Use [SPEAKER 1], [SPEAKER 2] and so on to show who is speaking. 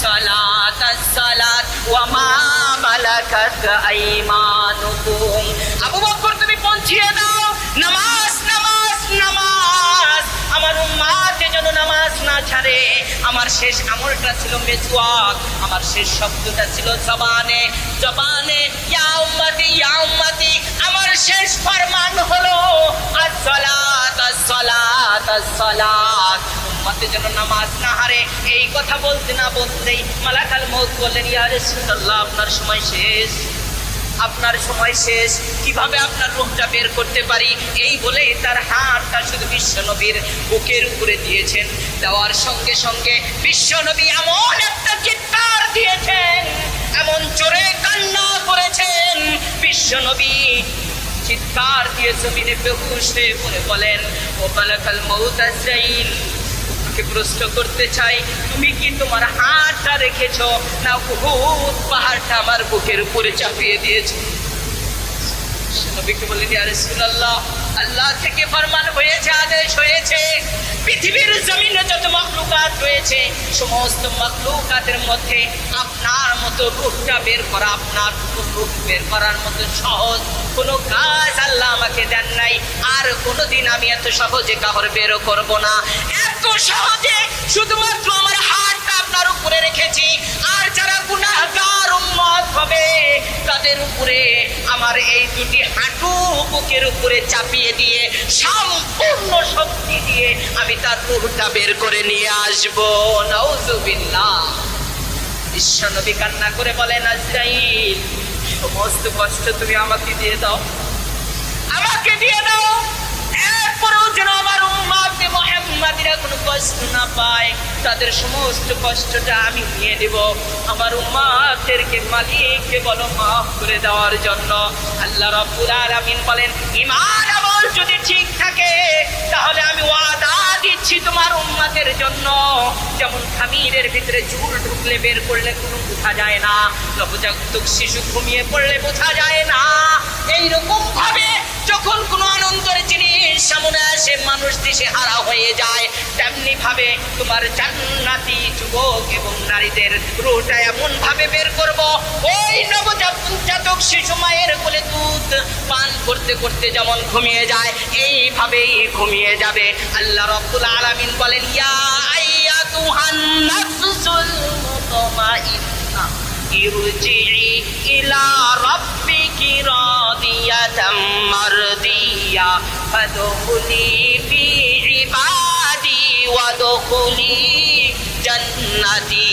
[SPEAKER 1] الصلاة الصلاة وما ملكت أيمانكم আবু বকর তুমি পৌঁছিয়ে দাও নামাজ নামাজ নামাজ আমার উম্মত যেন নামাজ না ছাড়ে আমার শেষ আমলটা ছিল মেসওয়াক আমার শেষ শব্দটা ছিল জবানে জবানে ইয়া উম্মতি আমার শেষ ফরমান হলো আসসালাত আসসালাত আসসালাত উম্মতে যেন নামাজ না হারে এই কথা বলতে না বলতেই মালাকাল মউত বললেন ইয়া রাসূলুল্লাহ আপনার সময় শেষ আপনার সময় শেষ কিভাবে আপনার রূহটা বের করতে পারি এই বলে তার হাতটা শুধু বিশ্বনবীর বুকের উপরে দিয়েছেন দেওয়ার সঙ্গে সঙ্গে বিশ্বনবী এমন একটা চিৎকার দিয়েছেন এমন জোরে কান্না করেছেন বিশ্বনবী চিৎকার দিয়ে জমিনে বেহুশ হয়ে পড়ে বলেন ও মালাকাল মউত আজরাইল প্রশ্ন করতে চাই তুমি কি তোমার হাতটা রেখেছো না উহুদ পাহাড়টা আমার বুকের উপরে চাপিয়ে দিয়েছো নবীকে বললেন ইয়া রাসূলুল্লাহ আল্লাহ থেকে ফরমান হয়েছে আদেশ হয়েছে পৃথিবীর জমিনে যত মাখলুকাত রয়েছে সমস্ত মাখলুকাতের মধ্যে আপনার মতো রূহটা বের করা আপনার রূহ বের করার মতো সহজ কোনো কাজ আল্লাহ আমাকে দেন নাই আর কোনোদিন আমি এত সহজে কাহর বেরও করব না এত সহজে শুধুমাত্র আমার হাতটা আপনার উপরে রেখেছি আর যারা গুনাহগার উম্মত হবে তাদের উপরে আমার এই দুটি হাঁটু বুকের উপরে চাপিয়ে দিয়ে সম্পূর্ণ শক্তি দিয়ে আমি তার রূহটা বের করে নিয়ে আসবো নাউযুবিল্লাহ বিশ্বনবী কান্না করে বলেন আজরাইল সমস্ত কষ্ট তুমি আমাকে দিয়ে দাও এরপরেও যেন আমার উম্মতে মুহাম্মাদিরা কোনো কষ্ট না পায় তাদের সমস্ত কষ্টটা আমি নিয়ে নেব আমার উম্মতদেরকে মালিককে বলো মাফ করে দেওয়ার জন্য আল্লাহ রাব্বুল আলামিন বলেন ঈমান আমল যদি ঠিক থাকে তাহলে আমি ওয়াদা দিচ্ছি তোমার উম্মতের জন্য যেমন খামিরের ভিতরে চুল ঢুকলে বের করলে কোনো বোঝা যায় না নবজাতক শিশু ঘুমিয়ে পড়লে বোঝা যায় না এইরকম ভাবে যখন কোনো আনন্দের জিনিস সামনে আসে মানুষ দিশে হারা হয়ে যায় তেমনি ভাবে তোমার জান্নাতি যুবক এবং নারীদের রূহটা এমন ভাবে বের করব ওই নবজাতক শিশু মায়ের কোলে দুধ পান করতে করতে যেমন ঘুমিয়ে যায় এইভাবেই ঘুমিয়ে যাবে আল্লাহ রাব্বুল আলামিন বলেন ইয়া আইয়াতুহান নাফসুল মুতমাইন্নাহ ইরজিই ইলা রাব্বিকি রাদিয়াতাম মারদিয়া ফাদখুলি ফি ইবাদি ওয়াদখুলি জান্নাতি।